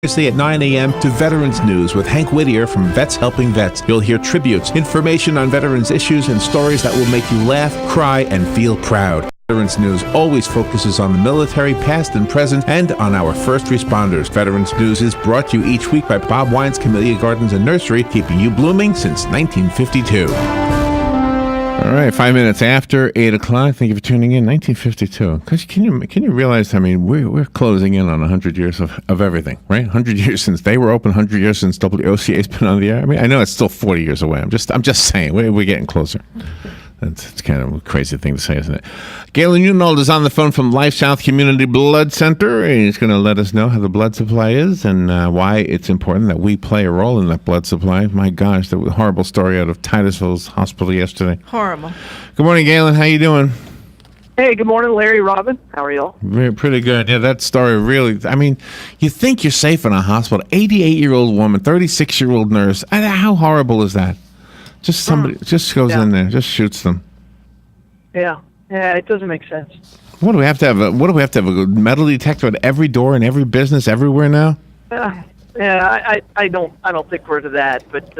Thursday at 9 a.m. to Veterans News with Hank Whittier from Vets Helping Vets. You'll hear tributes, information on veterans issues, and stories that will make you laugh, cry, and feel proud. Veterans News always focuses on the military, past and present, and on our first responders. Veterans News is brought to you each week by Bob Wine's Camellia Gardens and Nursery, keeping you blooming since 1952. All right, 5 minutes after 8 o'clock. Thank you for tuning in. 1952. Because can you realize? I mean, we're closing in on 100 years of everything, right? 100 years since they were open. 100 years since WOCA's been on the air. I mean, I know it's still 40 years away. I'm just saying we're getting closer. It's kind of a crazy thing to say, isn't it? Galen Unold is on the phone from LifeSouth Community Blood Center, and he's going to let us know how the blood supply is and why it's important that we play a role in that blood supply. My gosh, the horrible story out of Titusville's hospital yesterday. Horrible. Good morning, Galen. How you doing? Hey, good morning, Larry, Robin. How are y'all? Pretty good. Yeah, that story really, I mean, you think you're safe in a hospital. 88-year-old woman, 36-year-old nurse. How horrible is that? Just somebody just goes in there, just shoots them. Yeah, it doesn't make sense. What do we have to have? A metal detector at every door in every business everywhere now? I don't think we're to that, but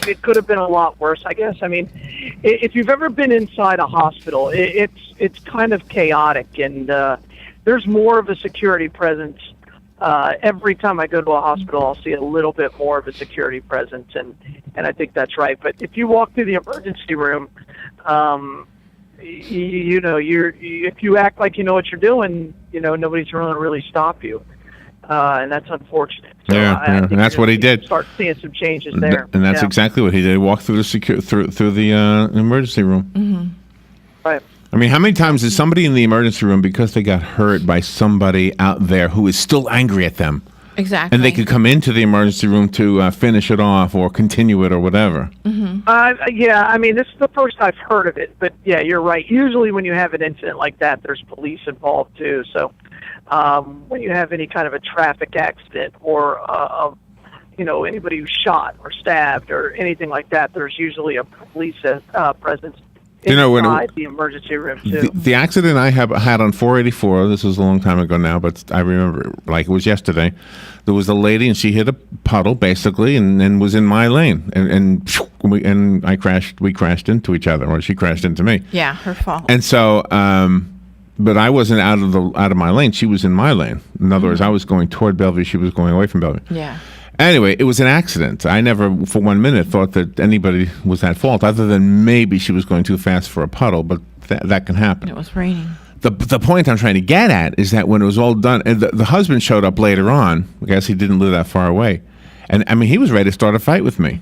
it could have been a lot worse, I guess. I mean, if you've ever been inside a hospital, it's kind of chaotic, and there's more of a security presence. Every time I go to a hospital, I'll see a little bit more of a security presence, and I think that's right. But if you walk through the emergency room, if you act like you know what you're doing, nobody's going to really stop you, and that's unfortunate. So and that's what he did. Start seeing some changes there, and that's exactly what he did. He walked through the emergency room. Mm-hmm. Right. I mean, how many times is somebody in the emergency room because they got hurt by somebody out there who is still angry at them? Exactly. And they could come into the emergency room to finish it off or continue it or whatever. Mm-hmm. Yeah, I mean, this is the first I've heard of it. But, yeah, you're right. Usually when you have an incident like that, there's police involved, too. So when you have any kind of a traffic accident or, anybody who's shot or stabbed or anything like that, there's usually a police presence. Inside the emergency room, too. The accident I had on 484, this was a long time ago now, but I remember like it was yesterday. There was a lady, and she hit a puddle, basically, and was in my lane. And we crashed into each other, or she crashed into me. Yeah, her fault. And so, but I wasn't out of my lane. She was in my lane. In other words, I was going toward Bellevue. She was going away from Bellevue. Yeah. Anyway, it was an accident. I never, for 1 minute, thought that anybody was at fault, other than maybe she was going too fast for a puddle, but that can happen. It was raining. The point I'm trying to get at is that when it was all done, and the husband showed up later on. I guess he didn't live that far away. And, I mean, he was ready to start a fight with me.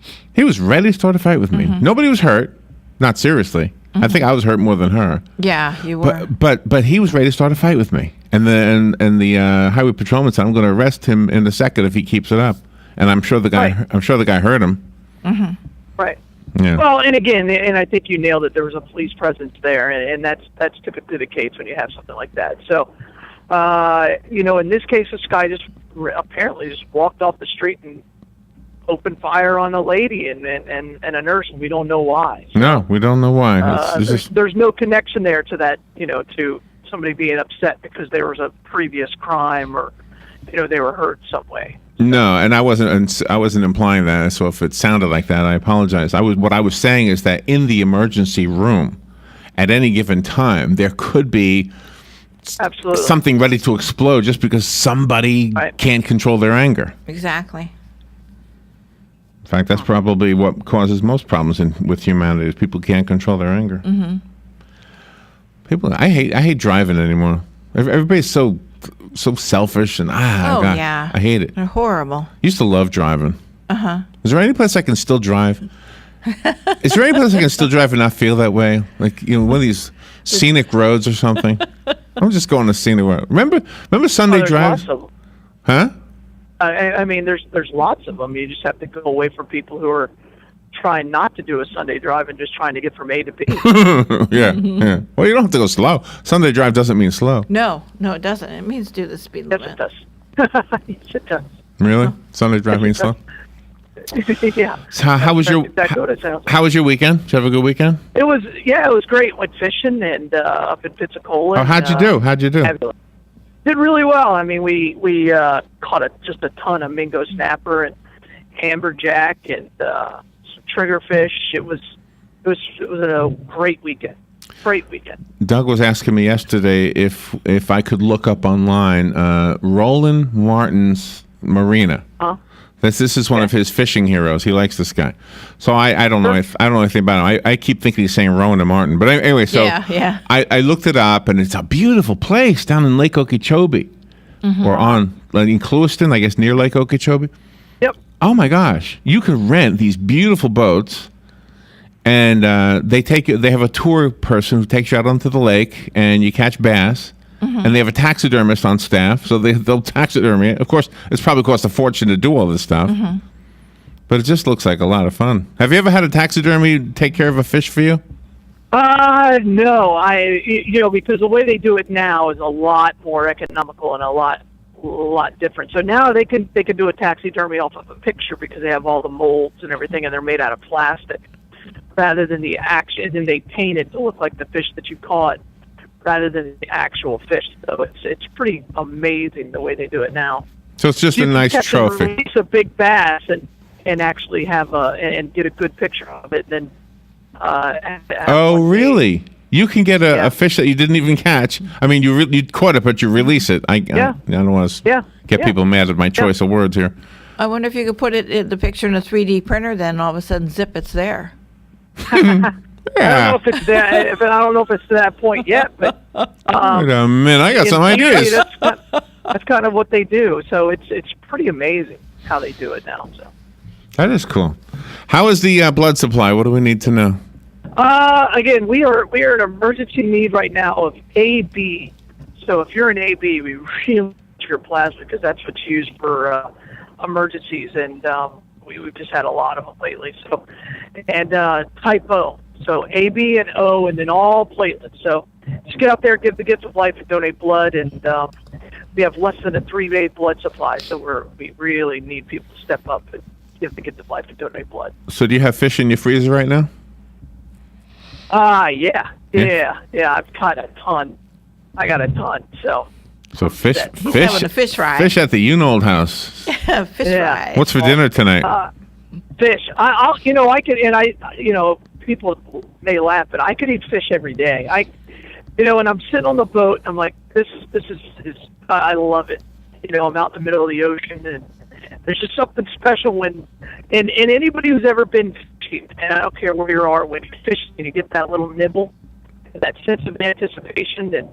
Mm-hmm. Nobody was hurt, not seriously. Mm-hmm. I think I was hurt more than her. Yeah, you were. But he was ready to start a fight with me. And the highway patrolman said, "I'm going to arrest him in a second if he keeps it up." And I'm sure the guy heard him. Mm-hmm. Right. Yeah. Well, and again, and I think you nailed it. There was a police presence there, and that's typically the case when you have something like that. So, in this case, this guy apparently just walked off the street and opened fire on a lady and a nurse, and we don't know why. So, no, we don't know why. There's no connection there to that, to somebody being upset because there was a previous crime or, they were hurt some way. No, and I wasn't implying that. So if it sounded like that, I apologize. What I was saying is that in the emergency room, at any given time, there could be absolutely something ready to explode just because somebody can't control their anger. Exactly. In fact, that's probably what causes most problems with humanity is people can't control their anger. Mm-hmm. I hate driving anymore. Everybody's so selfish and God, yeah, I hate it. They're horrible. Used to love driving. Uh-huh. Is there any place I can still drive? Is there any place I can still drive and not feel that way? Like one of these scenic roads or something. I'm just going to scenic road. Remember Sunday drives? Huh? I mean, there's lots of them. You just have to go away from people who are trying not to do a Sunday drive and just trying to get from A to B. yeah. Well, you don't have to go slow. Sunday drive doesn't mean slow. No, it doesn't. It means do the speed limit. Yes, it does. Yes, it does. Really? Sunday drive means slow? Yeah. So how was your weekend? Did you have a good weekend? It was great. Went fishing and up in Pensacola. Oh, how'd you do? Fabulous. Did really well. I mean, we caught just a ton of mingo snapper and amberjack and some triggerfish. It was a great weekend. Great weekend. Doug was asking me yesterday if I could look up online Roland Martin's Marina. Huh? This is one of his fishing heroes. He likes this guy. So I don't know if I don't know anything about him. I keep thinking he's saying Rowan Martin. But anyway, so Yeah. I looked it up, and it's a beautiful place down in Lake Okeechobee, or in Clewiston, I guess, near Lake Okeechobee. Yep. Oh my gosh, you could rent these beautiful boats, and they have a tour person who takes you out onto the lake, and you catch bass. And they have a taxidermist on staff, so they'll taxidermy it. Of course, it's probably cost a fortune to do all this stuff, but it just looks like a lot of fun. Have you ever had a taxidermy take care of a fish for you? No. Because the way they do it now is a lot more economical and a lot different. So now they can do a taxidermy off of a picture because they have all the molds and everything, and they're made out of plastic rather than the action. And they paint it to look like the fish that you caught, rather than the actual fish. So it's pretty amazing the way they do it now. So it's just a nice trophy. Release a big bass and actually have and get a good picture of it. Then. Oh, really? You can get a fish that you didn't even catch. I mean, you caught it, but you release it. I don't want to get people mad at my choice of words here. I wonder if you could put the picture in a 3D printer, then all of a sudden, zip, it's there. I don't know if it's that. I don't know if it's to that point yet. But wait a minute, I got some ideas. That's kind of what they do. So it's pretty amazing how they do it now. So that is cool. How is the blood supply? What do we need to know? Again, we are in emergency need right now of AB. So if you're an AB, we really need your plasma because that's what's used for emergencies, and we've just had a lot of them lately. So and type O. So A, B, and O, and then all platelets. So just get out there, give the gift of life, and donate blood. And we have less than a 3-day blood supply, so we really need people to step up and give the gift of life and donate blood. So do you have fish in your freezer right now? Yeah. I've got a ton. I got a ton. So fish having a fish fry. Fish at the Unold house. Fish fry. What's for dinner tonight? Fish. I could, and people may laugh, but I could eat fish every day. And I'm sitting on the boat. I'm like, this is I love it. I'm out in the middle of the ocean, and there's just something special when, and anybody who's ever been fishing, and I don't care where you are, when you fish and you get that little nibble, that sense of anticipation, and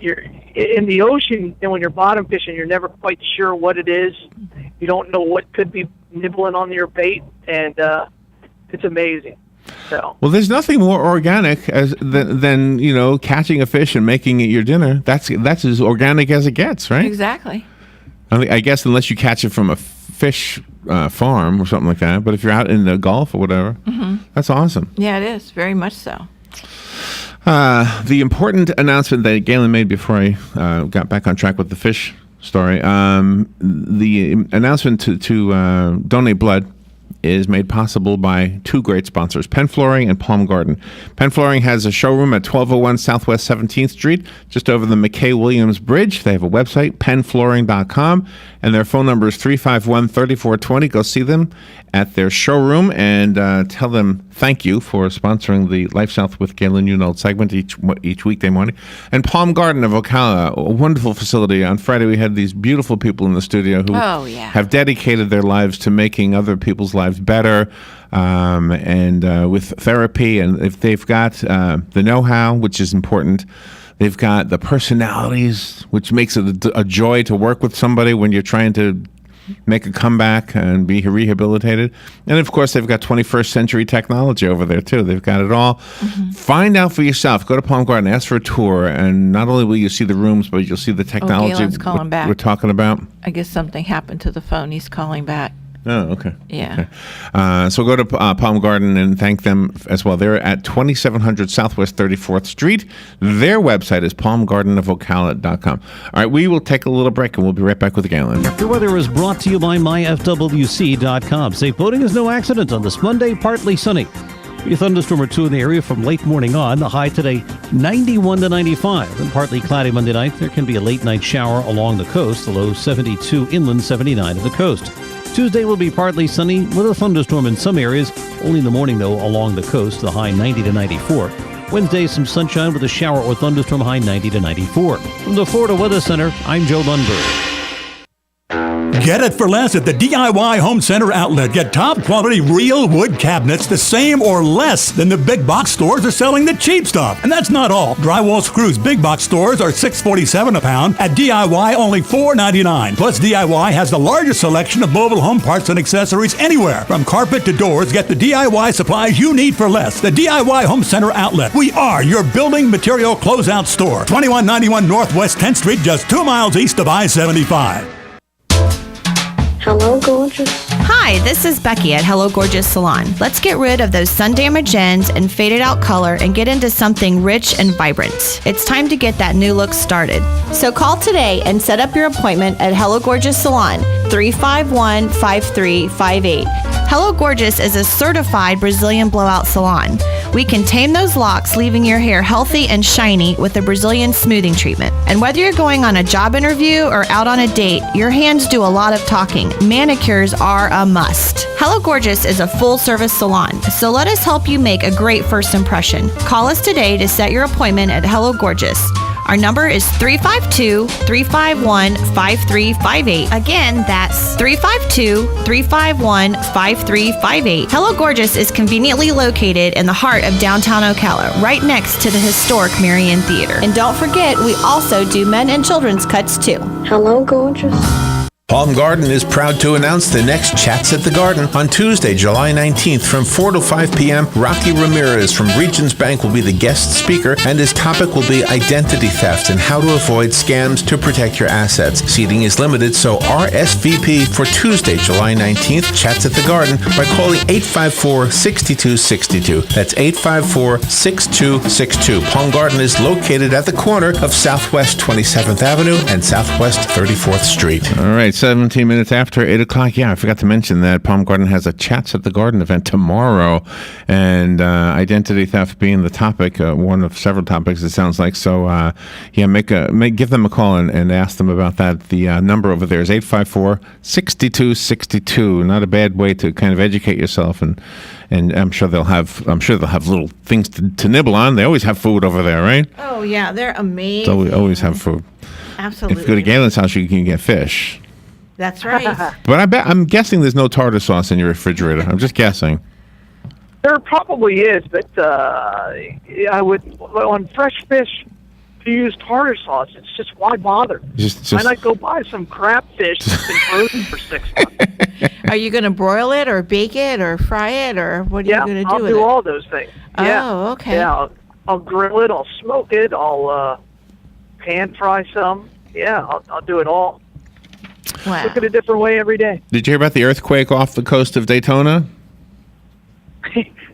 you're in the ocean, and when you're bottom fishing, you're never quite sure what it is. You don't know what could be nibbling on your bait, and it's amazing. So. Well, there's nothing more organic than catching a fish and making it your dinner. That's as organic as it gets, right? Exactly. I guess unless you catch it from a fish farm or something like that. But if you're out in the Gulf or whatever, that's awesome. Yeah, it is. Very much so. The important announcement that Galen made before I got back on track with the fish story, the announcement to donate blood is made possible by two great sponsors, Penn Flooring and Palm Garden. Penn Flooring has a showroom at 1201 Southwest 17th Street, just over the McKay-Williams Bridge. They have a website, pennflooring.com, and their phone number is 351-3420. Go see them at their showroom and tell them thank you for sponsoring the LifeSouth with Galen Unold segment each weekday morning. And Palm Garden of Ocala, a wonderful facility. On Friday, we had these beautiful people in the studio who have dedicated their lives to making other people's lives better, and with therapy. And if they've got the know-how, which is important, they've got the personalities, which makes it a joy to work with somebody when you're trying to make a comeback and be rehabilitated. And of course, they've got 21st century technology over there too. They've got it all. Find out for yourself. Go to Palm Garden, ask for a tour, and not only will you see the rooms, but you'll see the technology Galen's calling back. we're talking about. I guess something happened to the phone. He's calling back. Oh, okay. Yeah. Okay. So go to Palm Garden and thank them as well. They're at 2700 Southwest 34th Street. Their website is palmgardenofocala.com. All right, we will take a little break, and we'll be right back with Galen. The weather is brought to you by myfwc.com. Safe boating is no accident on this Monday, partly sunny. A thunderstorm or two in the area from late morning on. The high today, 91 to 95. And partly cloudy Monday night. There can be a late night shower along the coast. The low 72 inland, 79 at the coast. Tuesday will be partly sunny with a thunderstorm in some areas. Only in the morning, though, along the coast. The high 90 to 94. Wednesday, some sunshine with a shower or thunderstorm, high 90 to 94. From the Florida Weather Center, I'm Joe Lundberg. Get it for less at the DIY Home Center outlet. Get top quality real wood cabinets the same or less than the big box stores are selling the cheap stuff. And that's not all. Drywall screws big box stores are $6.47 a pound. At DIY, only $4.99. Plus, DIY has the largest selection of mobile home parts and accessories anywhere. From carpet to doors, get the DIY supplies you need for less. The DIY Home Center outlet. We are your building material closeout store. 2191 Northwest 10th Street, just 2 miles east of I-75. Hello, gorgeous. Hi, this is Becky at Hello Gorgeous Salon. Let's get rid of those sun-damaged ends and faded out color and get into something rich and vibrant. It's time to get that new look started. So call today and set up your appointment at Hello Gorgeous Salon, 351-5358. Hello Gorgeous is a certified Brazilian blowout salon. We can tame those locks, leaving your hair healthy and shiny with a Brazilian smoothing treatment. And whether you're going on a job interview or out on a date, your hands do a lot of talking. Manicures are a must. Hello Gorgeous is a full-service salon, so let us help you make a great first impression. Call us today to set your appointment at Hello Gorgeous. Our number is 352-351-5358. Again, that's 352-351-5358. Hello Gorgeous is conveniently located in the heart of downtown Ocala, right next to the historic Marion Theater. And don't forget, we also do men and children's cuts too. Hello, gorgeous. Palm Garden is proud to announce the next Chats at the Garden on Tuesday, July 19th from 4 to 5 p.m. Rocky Ramirez from Regions Bank will be the guest speaker, and his topic will be identity theft and how to avoid scams to protect your assets. Seating is limited, so RSVP for Tuesday, July 19th, Chats at the Garden by calling 854-6262. That's 854-6262. Palm Garden is located at the corner of Southwest 27th Avenue and Southwest 34th Street. All right. 17 minutes after 8 o'clock. Yeah, I forgot to mention that Palm Garden has a Chats at the Garden event tomorrow, and identity theft being the topic, one of several topics it sounds like. So, give them a call and ask them about that. The number over there is 854-6262. Not a bad way to kind of educate yourself, and I'm sure they'll have little things to nibble on. They always have food over there, right? Oh yeah, they're amazing. So we always have food. Absolutely. If you go to Galen's house, you can get fish. That's right. But I'm guessing there's no tartar sauce in your refrigerator. I'm just guessing. There probably is, but I would on fresh fish to use tartar sauce. It's just why bother? Why not go buy some crab fish that's been frozen for 6 months? Are you going to broil it or bake it or fry it, or what are you going to do with it? I'll do all those things. Oh, okay. Yeah, I'll grill it. I'll smoke it. I'll pan fry some. Yeah, I'll do it all. Wow. Look at a different way every day. Did you hear about the earthquake off the coast of Daytona?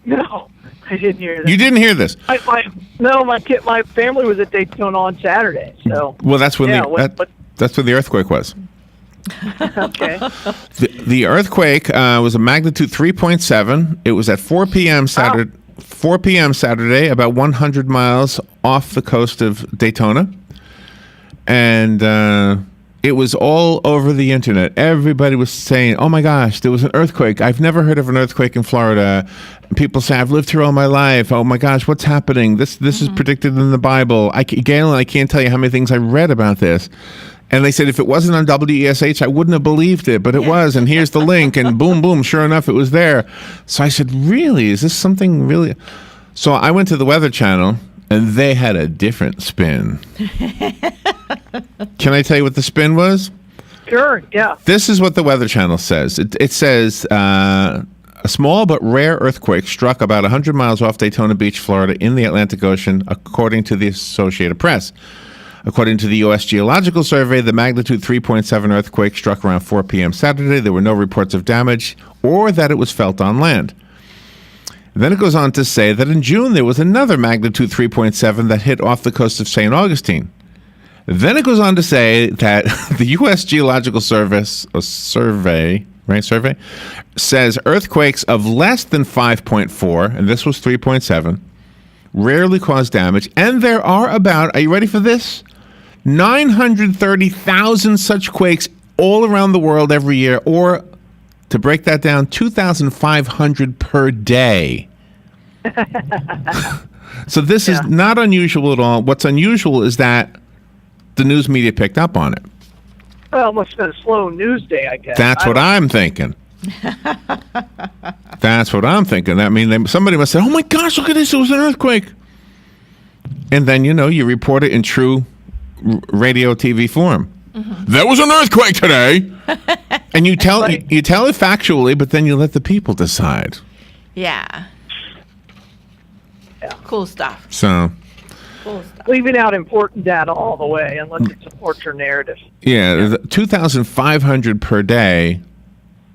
No, I didn't hear that. You didn't hear this? My family was at Daytona on Saturday. So well, that's when that's when the earthquake was. Okay. The earthquake was a magnitude 3.7. It was at 4 p.m. Saturday. 4 p.m. Saturday, about 100 miles off the coast of Daytona, and it was all over the internet. Everybody was saying, "Oh my gosh, there was an earthquake! I've never heard of an earthquake in Florida." People say, "I've lived here all my life. Oh my gosh, what's happening? This is predicted in the Bible." Galen, I can't tell you how many things I read about this. And they said if it wasn't on WESH, I wouldn't have believed it, but it was. And here's the link, and boom, boom, sure enough, it was there. So I said, really? Is this something really? So I went to the Weather Channel, and they had a different spin. Can I tell you what the spin was? Sure, yeah. This is what the Weather Channel says. It says, a small but rare earthquake struck about 100 miles off Daytona Beach, Florida, in the Atlantic Ocean, according to the Associated Press. According to the U.S. Geological Survey, the magnitude 3.7 earthquake struck around 4 p.m. Saturday. There were no reports of damage or that it was felt on land. Then it goes on to say that in June, there was another magnitude 3.7 that hit off the coast of St. Augustine. Then it goes on to say that the U.S. Geological Survey right, survey, says earthquakes of less than 5.4, and this was 3.7, rarely cause damage. And there are about, are you ready for this? 930,000 such quakes all around the world every year, or to break that down, 2,500 per day. So this is not unusual at all. What's unusual is that the news media picked up on it. Well, it must have been a slow news day, I guess. That's what I'm thinking. That's what I'm thinking. I mean, somebody must say, oh my gosh, look at this, it was an earthquake. And then, you report it in true radio TV form. Mm-hmm. There was an earthquake today. And you tell it factually, but then you let the people decide. Yeah. Cool stuff. So, Cool stuff. Leaving out important data all the way, unless it supports your narrative. yeah. 2,500 per day.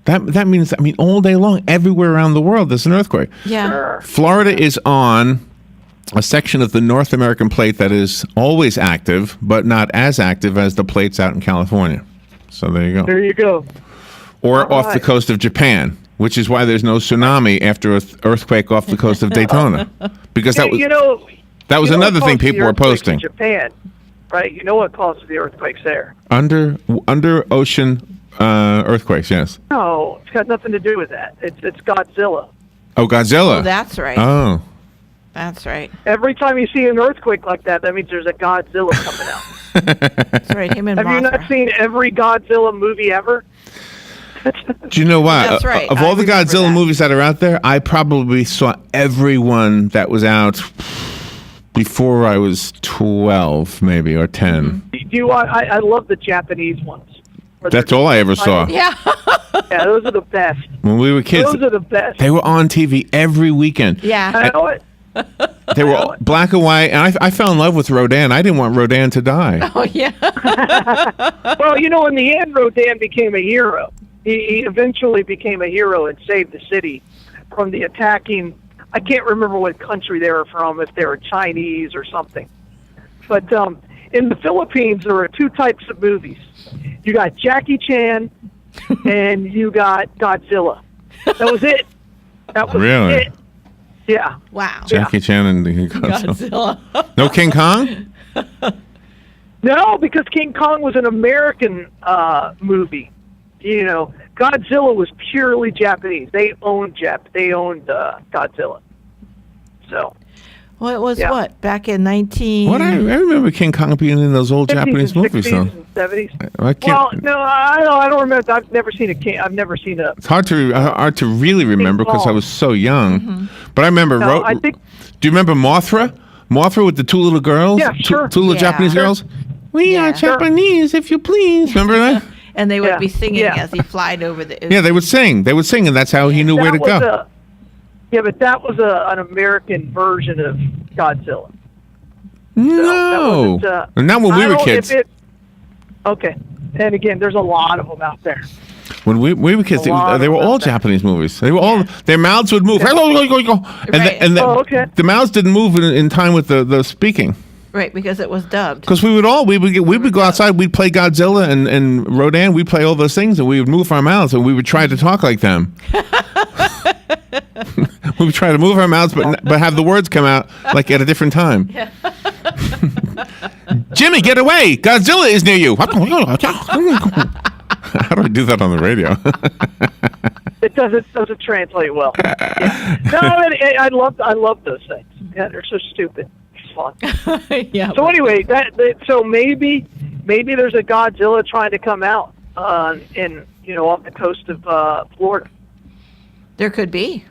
That means, all day long, everywhere around the world, there's an earthquake. Yeah. Sure. Florida is on a section of the North American plate that is always active, but not as active as the plates out in California. So there you go. There you go. Or All off the right. coast of Japan, which is why there's no tsunami after an earthquake off the coast of Daytona. Because that was another thing people were posting. In Japan, right? You know what caused the earthquakes there? Under ocean earthquakes, yes. No, it's got nothing to do with that. It's Godzilla. Oh, Godzilla. Oh, that's right. Oh. That's right. Every time you see an earthquake like that means there's a Godzilla coming out. That's right. Him and Have you not Mothra. seen every Godzilla movie ever? Do you know what? That's right. Of all the I remember Godzilla that. movies that are out there, I probably saw every one that was out before I was 12, maybe, or 10. I love the Japanese ones. That's all I ever saw. Yeah. Yeah, those are the best. When we were kids, Those are the best. they were on TV every weekend. Yeah. I know it. They were black and white, and I fell in love with Rodan. I didn't want Rodan to die. Oh, yeah. Well, in the end, Rodan became a hero. He eventually became a hero and saved the city from the attacking. I can't remember what country they were from, if they were Chinese or something. But in the Philippines, there are two types of movies. You got Jackie Chan, and you got Godzilla. That was it. That was Really? it. Yeah. Wow. Jackie Chan and Godzilla. No King Kong? No, because King Kong was an American movie. Godzilla was purely Japanese. They owned Godzilla. So. Well, it was Yeah. what? Back in 19... What? I remember King Kong being in those old 50s Japanese and movies, 60s though. and 70s. I can't. Well, no, I don't remember. I've never seen I've never seen a. It's hard to really remember because I was so young. Mm-hmm. But I remember. No, I think. Do you remember Mothra? Mothra with the two little girls? Yeah, sure. Two little Yeah. Japanese Sure. girls? We are Yeah. Sure. Japanese, if you please. Remember that? And they would Yeah. be singing Yeah. as he flied over the... Yeah, they would sing. They would sing, and that's how he knew where to go. But that was an American version of Godzilla. No. that wasn't, Not when we I were don't- kids. Okay. And again, there's a lot of them out there. When we were kids, A lot they were of all them. Japanese movies. They were all their mouths would move, and Right. the mouths didn't move in time with the speaking. Right, because it was dubbed. Because we would go outside, we'd play Godzilla and Rodan, we'd play all those things, and we would move our mouths, and we would try to talk like them. We would try to move our mouths, but have the words come out like at a different time. Jimmy, get away! Godzilla is near you. How do I do that on the radio? It doesn't translate well. Yeah. No, I love those things. Yeah, they're so stupid. It's fun. Yeah. So anyway, so maybe there's a Godzilla trying to come out off the coast of Florida. There could be.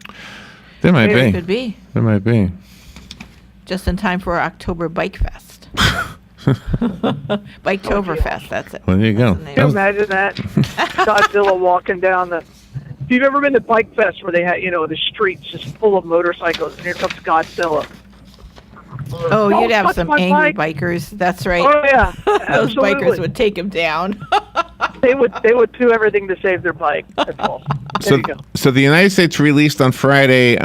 There might There be. could be. There might be. Just in time for our October Bike Fest. Biketoberfest, that's it. Well, there you go. That's the name. Can you imagine that? Godzilla walking down the. If you've ever been to Bike Fest where they had, the streets just full of motorcycles, and here comes Godzilla. Oh, you'd have touch some my angry bike. bikers. That's right. Oh yeah, Those bikers absolutely. would take him down. They would do everything to save their bike. That's awesome. There you go. So the United States released on Friday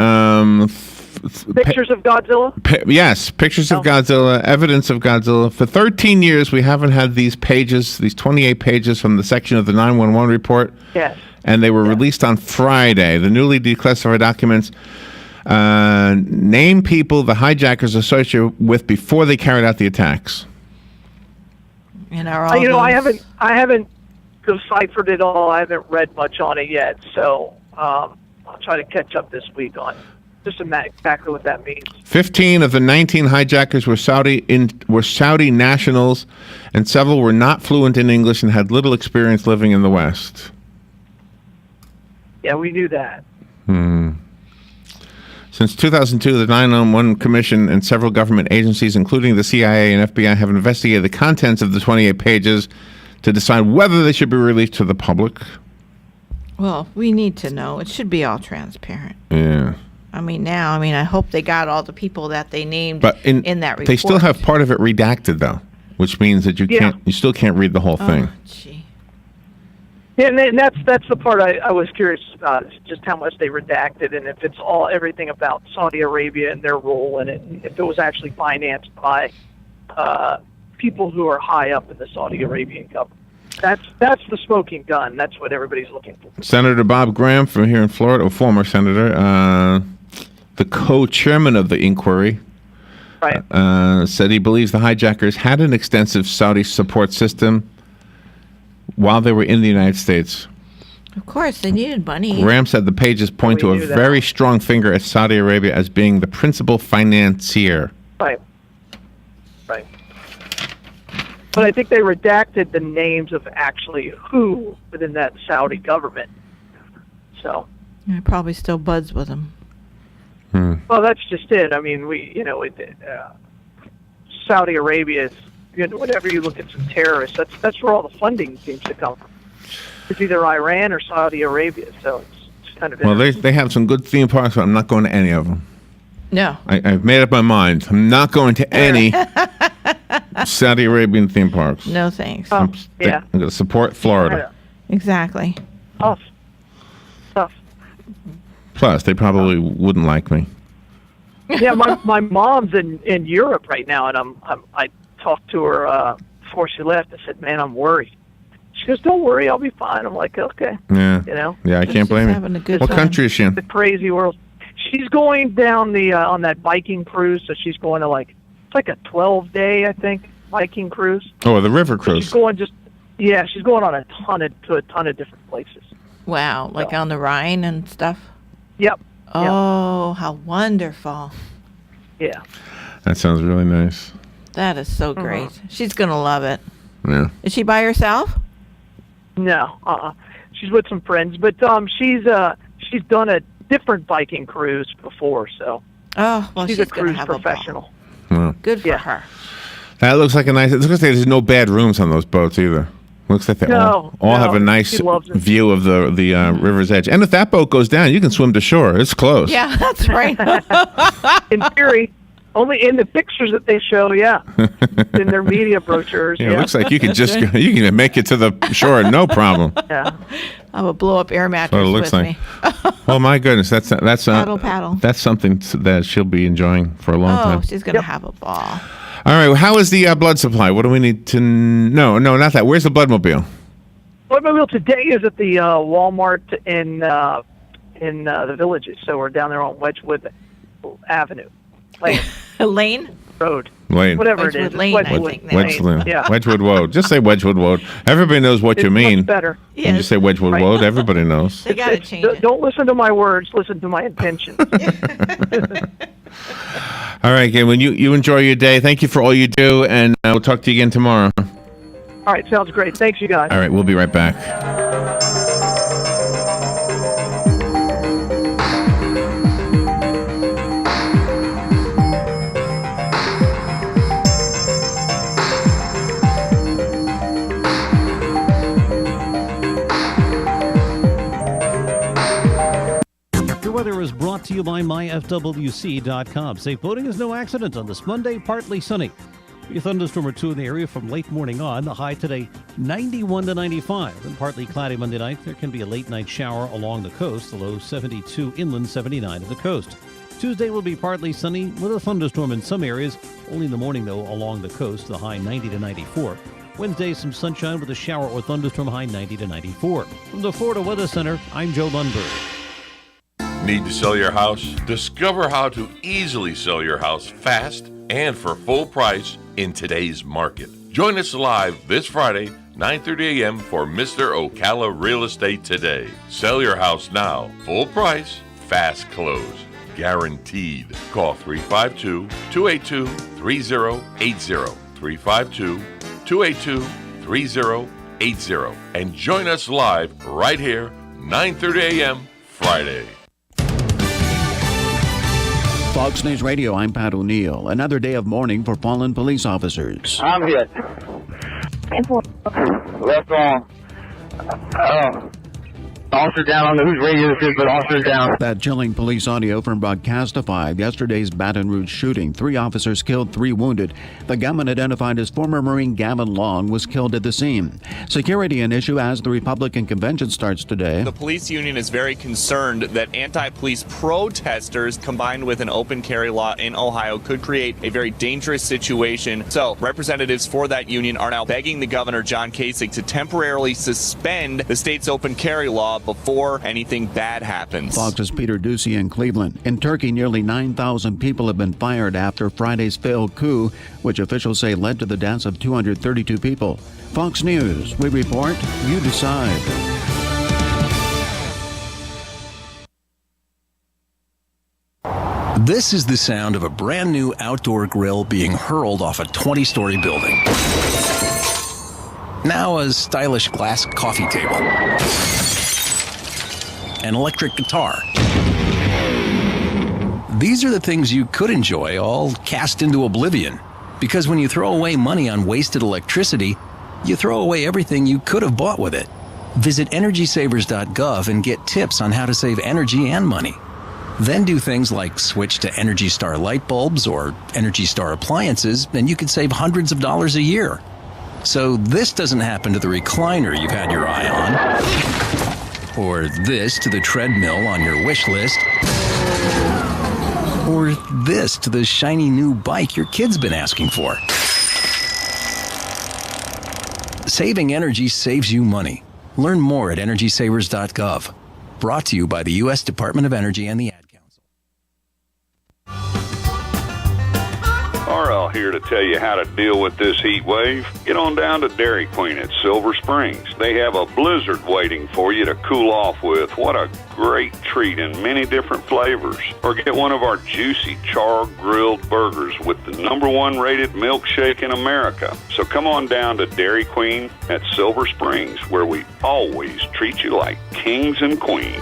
Pictures of Godzilla? Yes, pictures of Godzilla, evidence of Godzilla. For 13 years, we haven't had these pages, these 28 pages from the section of the 911 report. Yes. And they were released on Friday. The newly declassified documents name people the hijackers associated with before they carried out the attacks. And are I haven't deciphered it all. I haven't read much on it yet, so I'll try to catch up this week on just exactly what that means. 15 of the 19 hijackers were Saudi nationals, and several were not fluent in English and had little experience living in the West. Yeah, we knew that. Since 2002, the 911 Commission and several government agencies, including the CIA and FBI, have investigated the contents of the 28 pages to decide whether they should be released to the public. Well, we need to know. It should be all transparent. Yeah. I hope they got all the people that they named But in that report. they still have part of it redacted, though, which means that you still can't read the whole thing. Oh, gee. Yeah, and that's the part I was curious about, is just how much they redacted, and if it's everything about Saudi Arabia and their role in it, and if it was actually financed by people who are high up in the Saudi Arabian government. That's the smoking gun. That's what everybody's looking for. Senator Bob Graham from here in Florida, a former senator, the co-chairman of the inquiry, right, said he believes the hijackers had an extensive Saudi support system while they were in the United States. Of course, they needed money. Graham said the pages point to a very strong finger at Saudi Arabia as being the principal financier. Right. But I think they redacted the names of actually who within that Saudi government. So. It probably still buds with them. Well, that's just it. I mean, Saudi Arabia is, whenever you look at some terrorists, that's where all the funding seems to come from. It's either Iran or Saudi Arabia, so it's kind of. Well, they have some good theme parks, but I'm not going to any of them. No. I've made up my mind. I'm not going to any Saudi Arabian theme parks. No thanks. Yeah. I'm going to support Florida. Exactly. Tough. Plus, they probably wouldn't like me. Yeah, my mom's in Europe right now, and I talked to her before she left. I said, "Man, I'm worried." She goes, "Don't worry, I'll be fine." I'm like, "Okay." Yeah. Yeah, I can't blame you. What country is she in? The crazy world. She's going down on that Viking cruise, so she's going to it's like a 12-day, I think, Viking cruise. Oh, the river cruise. She's going she's going on a ton of different places. Wow, like on the Rhine and stuff? Yep. Oh, how wonderful. Yeah. That sounds really nice. That is so great. She's going to love it. Yeah. Is she by herself? No. She's with some friends, but she's done a different Viking cruise before, so. Oh, well, she's she's a going to cruise have professional. a ball. Good for her. That looks like it looks like there's no bad rooms on those boats either. Looks like they all have a nice view of the river's edge. And if that boat goes down, you can swim to shore. It's close. Yeah, that's right. In theory, only in the pictures that they show, in their media brochures. It looks like you can you can make it to the shore, no problem. Yeah. I have a blow-up air mattress What it looks with like. me. Oh my goodness, that's Paddle. That's something that she'll be enjoying for a long time. Oh, she's going to have a ball. All right, well, how is the blood supply? What do we need to No, not that. Where's the Bloodmobile? Bloodmobile today is at the Walmart in the Villages. So we're down there on Wedgwood Avenue. Lane? Road. Lane. Whatever Wedgwood it is. Lane, I think. Wedgwood. Yeah. Wedgwood Road. Just say Wedgwood Road. Everybody knows what you It's mean. much better. When you say Wedgwood Road, everybody knows. They got to change it. Don't listen to my words. Listen to my intentions. All right, Galen, you enjoy your day. Thank you for all you do, and we'll talk to you again tomorrow. All right, sounds great. Thanks, you guys. All right, we'll be right back. Your weather is brought to you by myfwc.com. Safe boating is no accident on this Monday, partly sunny. A thunderstorm or two in the area from late morning on. The high today, 91 to 95. And partly cloudy Monday night. There can be a late night shower along the coast. The low 72 inland, 79 at the coast. Tuesday will be partly sunny with a thunderstorm in some areas. Only in the morning, though, along the coast, the high 90 to 94. Wednesday, some sunshine with a shower or thunderstorm, high 90 to 94. From the Florida Weather Center, I'm Joe Lundberg. Need to sell your house? Discover how to easily sell your house fast and for full price in today's market. Join us live this Friday, 9:30 a.m. for Mr. Ocala Real Estate Today. Sell your house now. Full price, fast close. Guaranteed. Call 352-282-3080. 352-282-3080. And join us live right here, 9:30 a.m. Friday. Fox News Radio, I'm Pat O'Neill. Another day of mourning for fallen police officers. I'm hit. Left arm. Officer down, I don't know whose radio this is, but officer's down. That chilling police audio from Broadcast 5, yesterday's Baton Rouge shooting. 3 officers killed, 3 wounded. The gunman, identified as former Marine Galen Long, was killed at the scene. Security an issue as the Republican convention starts today. The police union is very concerned that anti-police protesters combined with an open carry law in Ohio could create a very dangerous situation. So representatives for that union are now begging the governor, John Kasich, to temporarily suspend the state's open carry law before anything bad happens. Fox's Peter Ducey in Cleveland. In Turkey, nearly 9,000 people have been fired after Friday's failed coup, which officials say led to the deaths of 232 people. Fox News, we report, you decide. This is the sound of a brand new outdoor grill being hurled off a 20-story building. Now a stylish glass coffee table. An electric guitar. These are the things you could enjoy, all cast into oblivion. Because when you throw away money on wasted electricity, you throw away everything you could have bought with it. Visit EnergySavers.gov and get tips on how to save energy and money. Then do things like switch to Energy Star light bulbs or Energy Star appliances, and you could save hundreds of dollars a year. So this doesn't happen to the recliner you've had your eye on, or this to the treadmill on your wish list, or this to the shiny new bike your kid's been asking for. Saving energy saves you money. Learn more at EnergySavers.gov. Brought to you by the U.S. Department of Energy and the Ad Council. RL here to tell you how to deal with this heat wave. Get on down to Dairy Queen at Silver Springs. They have a blizzard waiting for you to cool off with. What a great treat in many different flavors. Or get one of our juicy char-grilled burgers with the #1 rated milkshake in America. So come on down to Dairy Queen at Silver Springs, where we always treat you like kings and queens.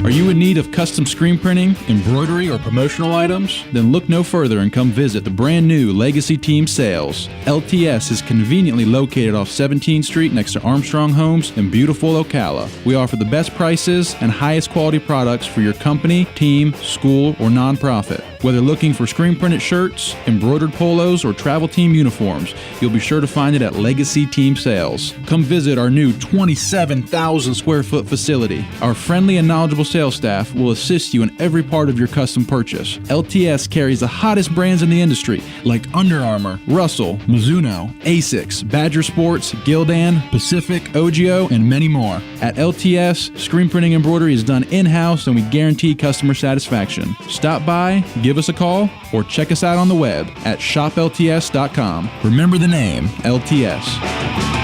Are you in need of custom screen printing, embroidery, or promotional items? Then look no further and come visit the brand new Legacy Team Sales. LTS is conveniently located off 17th Street next to Armstrong Homes in beautiful Ocala. We offer the best prices and highest quality products for your company, team, school, or nonprofit. Whether looking for screen printed shirts, embroidered polos, or travel team uniforms, you'll be sure to find it at Legacy Team Sales. Come visit our new 27,000 square foot facility. Our friendly and knowledgeable sales staff will assist you in every part of your custom purchase. LTS carries the hottest brands in the industry like Under Armour, Russell, Mizuno, Asics, Badger Sports, Gildan, Pacific, Ogio, and many more. At LTS, screen printing embroidery is done in-house and we guarantee customer satisfaction. Stop by, give us a call, or check us out on the web at shoplts.com. Remember the name, LTS.